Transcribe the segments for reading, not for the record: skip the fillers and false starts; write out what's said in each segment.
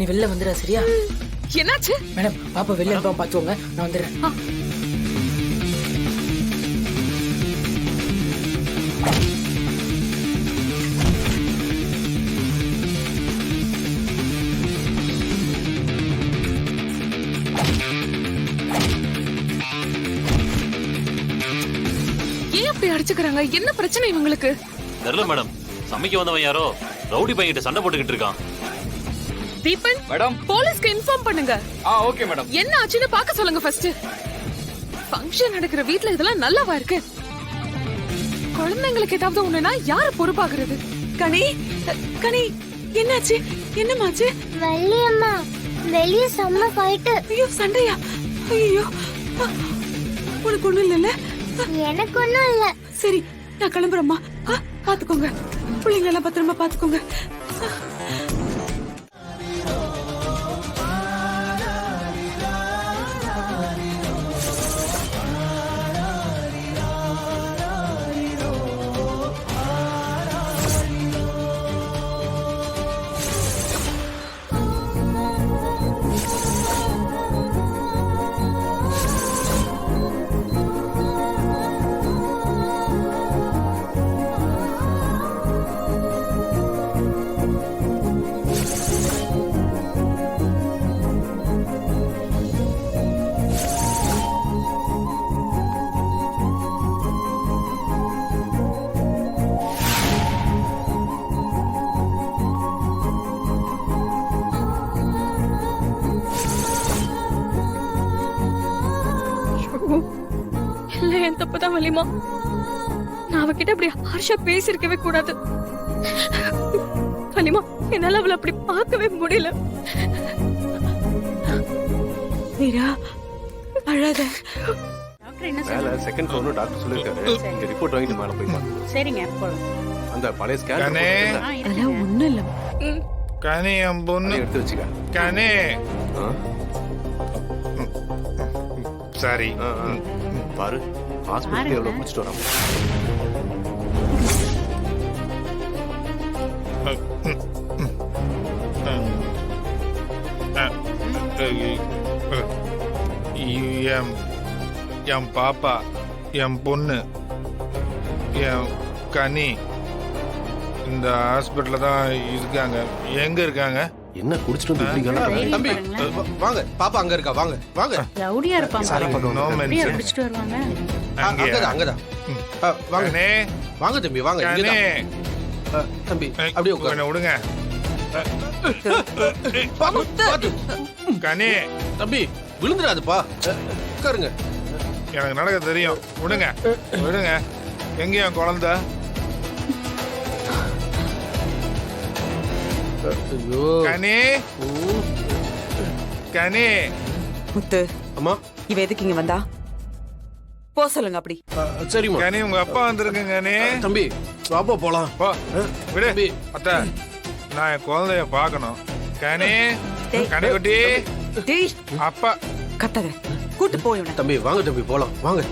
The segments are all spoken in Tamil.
நீ வெளில வந்துடுற சரியா? என்னாச்சு மேடம் பாப்பா வெளில இருப்பா பாத்துக்கோங்க, நான் வந்துடுறேன். ஏன் அப்படி அடிச்சுக்கிறாங்க? என்ன பிரச்சனை இவங்களுக்கு? தெரியல மேடம், சமைக்க வந்தவன் யாரோ ரவுடி பையன்கிட்ட சண்டை போட்டுக்கிட்டு இருக்கான். தீபன் மேடம், போலீஸ்க்கு இன்ஃபார்ம் பண்ணுங்க. Okay madam. என்ன ஆச்சுன்னு பாக்க சொல்லுங்க ஃபர்ஸ்ட். ஃபங்க்ஷன் நடக்கிற வீட்ல இதெல்லாம் நல்லாவா இருக்கு? குழந்தைங்களுக்கு ஏதாவது ஒண்ணுனா யாரு பொறுப்பாகிறது? கனி கனி என்னாச்சு? என்னமாச்சு? வள்ளியம்மா வெளிய செம்ம ஃபைட். ஐயோ சண்டையா? ஐயோ உனக்கு ஒண்ணும் இல்லைல்ல? எனக்கு ஒண்ணும் இல்ல. சரி நான் கிளம்புறேம்மா. பாத்துக்கோங்க, பிள்ளைங்க எல்லாம் பத்திரமா பாத்துக்கோங்க. இல்ல என் தப்புதான் வலிமா. நான் அவகிட்ட அப்படி ஹார்ஷா பேசிருக்கவே கூடாது. வலிமா, என்னால அவளை அப்படி பார்க்கவே முடியல. மீரா அழாத. மேல செகண்ட் ஃப்ளோர்னு டாக்டர் சொல்லிருக்காரு. இங்க ரிப்போர்ட் வாங்கிட்டு மேல போய் பாருங்க. சரிங்க போலாம். அந்த பழைய ஸ்கேன் அதெல்லாம் ஒண்ணும் இல்ல. கனி என் பொண்ணு எடுத்து வச்சுக்க. கனி சரி பாரு, ஹாஸ்பிட்டல் எவ்வளவு குடிச்சிட்டு வராம. என் பாப்பா, என் பொண்ணு, என் கனி இந்த ஹாஸ்பிட்டல்ல தான் இருக்காங்க. எங்க இருக்காங்க? என்ன குடிச்சிட்டு வந்து இப்படி கலக்குறாங்க? தம்பி, வாங்க, பாப்பா அங்க இருக்கா, வாங்க வாங்க. ரவுடியா இருப்பாங்க. No அப்படியே mention. குடிச்சிட்டு வருவாங்க. அங்கேயா? அங்கதான். வாங்க கனி, வாங்க தம்பி, வாங்க. கனி. இங்கதான். தம்பி அப்படியே உட்காரு. என்னை விடுங்க. பாத்து. கனி, தம்பி விழுந்துடாதுப்பா. உட்காருங்க. எனக்கு நடக்க தெரியும். விடுங்க விடுங்க. எங்க என் குழந்தை? ஐயோ. கனி, கனி. முத்து, அம்மா, இவ எதுக்கு இங்க வந்தா? போ சொல்லுங்க அப்படி. சரிம்மா. கனி, உங்க அப்பா வந்திருக்குங்க. கனி தம்பி வாப்பா போலாம். போ, விடு. தம்பி. அத்தை, நான் என் குழந்தைய பார்க்கணும். கனி, டேய். கனி குட்டி, டேய் அப்பா கத்தாத, கூட்டு போய் இவனை. தம்பி வாங்க தம்பி போலாம். வாங்க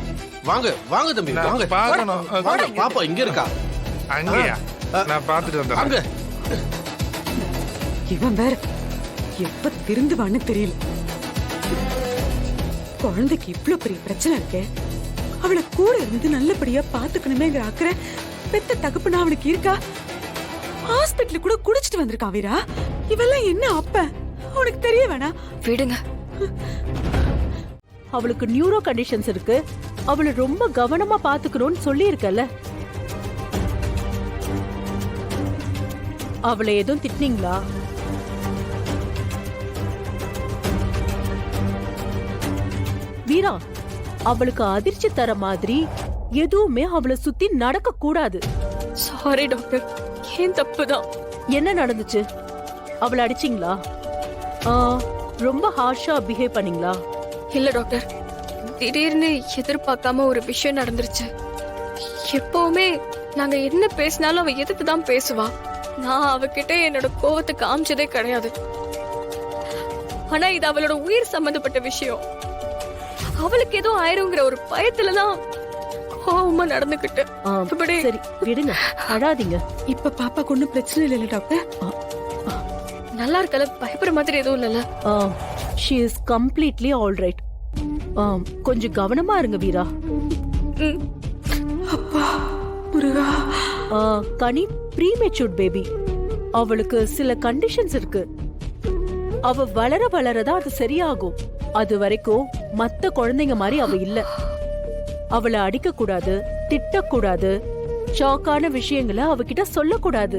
வாங்க வாங்க தம்பி நான் வாங்க. பார்க்கணும். வாங்க, பாப்பா இங்க இருக்கா. அங்கேயா? நான் பார்த்துட்டு அங்க. வந்துடுறேன். இவன் வேற எப்ப திருந்துவான்னு தெரியல. குழந்தைக்கு இவ்வளவு பெரிய பிரச்சனை இருக்கே, அவளை கூட இருந்து நல்லபடியா பாத்துக்கணுமேங்கிற அக்கறை பெத்த தகப்புனா அவனுக்கு இருக்கா? ஹாஸ்பிட்டல் கூட குடிச்சிட்டு வந்திருக்கான் வீரா. இவெல்லாம் என்ன அப்ப உனக்கு தெரிய வேணா? விடுங்க. அவளுக்கு நியூரோ கண்டிஷன்ஸ் இருக்கு. அவளை ரொம்ப கவனமா பாத்துக்கணும்னு சொல்லி இருக்கல. அவளை எதுவும் திட்டினீங்களா? வீரா, அவளுக்கு அதிர்ச்சி தர மாதிரி எதுவுமே அவளை சுத்தி நடக்க கூடாது. சாரி டாக்டர், ஏன் தப்புதான். என்ன நடந்துச்சு? அவளை அடிச்சீங்களா? ரொம்ப ஹார்ஷா பிஹேவ் பண்ணீங்களா? இல்ல டாக்டர், திடீர்னு எதிர்பார்க்காம ஒரு விஷயம் நடந்துருச்சு. எப்பவுமே நாங்க என்ன பேசினாலும் அவ எதிர்த்து தான் பேசுவா. நான் அவகிட்ட என்னோட கோவத்தை காமிச்சதே கிடையாது. ஆனா இது அவளோட உயிர் சம்பந்தப்பட்ட விஷயம். அவளுக்கு ஏதோ ஆயிருங்கிற ஒரு பயத்துலதான் கோவமா நடந்துகிட்டு. சரி விடுங்க, அழாதீங்க. இப்ப பாப்பாக்கு ஒண்ணும் பிரச்சனை இல்ல டாக்டர்? நல்லா இருக்கல, பயப்படுற மாதிரி எதுவும் இல்லல. She is completely all right. கொஞ்சம் கவனமா இருங்க வீரா. ம். அப்பா முருகா. கனி ப்ரீமெச்சூர்ட் பேபி. அவளுக்கு சில கண்டிஷன்ஸ் இருக்கு. அவ வளர வளரதான் அது சரியாகும். அது வரைக்கும் மத்த குழந்தைங்க மாதிரி அவ இல்ல. அவளை அடிக்க கூடாது, திட்டக்கூடாது, ஷாக்கான விஷயங்களை அவகிட்ட சொல்லக்கூடாது.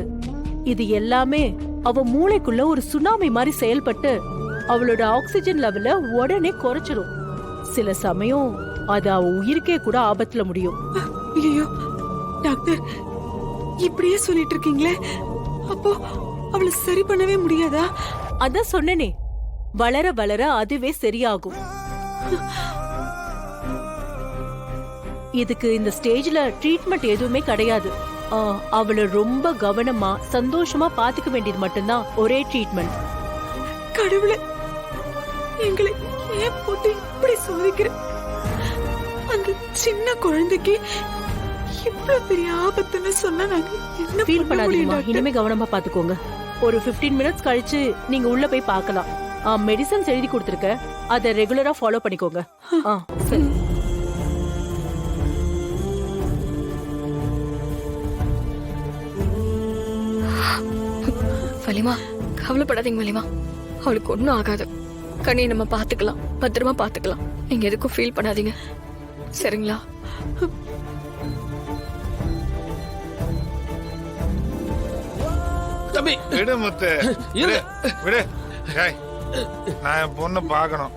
இது எல்லாமே அவ மூளைக்குள்ள ஒரு சுனாமி மாதிரி செயல்பட்டு அவளோட ஆக்சிஜன் லெவல உடனே குறைச்சிரும். சில சமயம் அது அவ உயிருக்கே கூட ஆபத்துல முடியும். ஐயோ டாக்டர், இப்படியே சொல்லிட்டு இருக்கீங்களே, அப்போ அவளை சரி பண்ணவே முடியாதா? அதான் சொன்னனே, வளர வளர அதுவே சரியாகும். இதுக்கு இந்த ஸ்டேஜ்ல ட்ரீட்மெண்ட் எதுவுமே கிடையாது. அவளை ரொம்ப கவனமா சந்தோஷமா பாத்துக்க வேண்டியது மட்டும்தான் ஒரே ட்ரீட்மெண்ட். கடவுளே, எங்களை ஏன் போட்டு இப்படி சோதிக்கிற? அந்த சின்ன குழந்தைக்கு இவ்வளவு பெரிய ஆபத்துன்னு சொன்னா நாங்க என்ன ஃபீல் பண்ண முடியும் பண்ணாதீங்கம்மா. டாக்டர்? இனிமே கவனமா பாத்துக்கோங்க. ஒரு 15 மினிட்ஸ் கழிச்சு நீங்க உள்ள போய் பார்க்கலாம். மெடிசன்ஸ் எழுதி கொடுத்துருக்க, அதை ரெகுலரா ஃபாலோ பண்ணிக்கோங்க. சரி. வலிமா, கவலைப்படாதீங்க வலிமா. அவளுக்கு ஒண்ணும் ஆகாது. கனி நம்ம பாத்துக்கலாம், பத்திரமா பாத்துக்கலாம். நீங்க எதுக்கும் ஃபீல் பண்ணாதீங்க, சரிங்களா? தம்பி விடு முத்து, இரு. விடு. ஏய், நான் என் பொண்ணு பார்க்கணும்.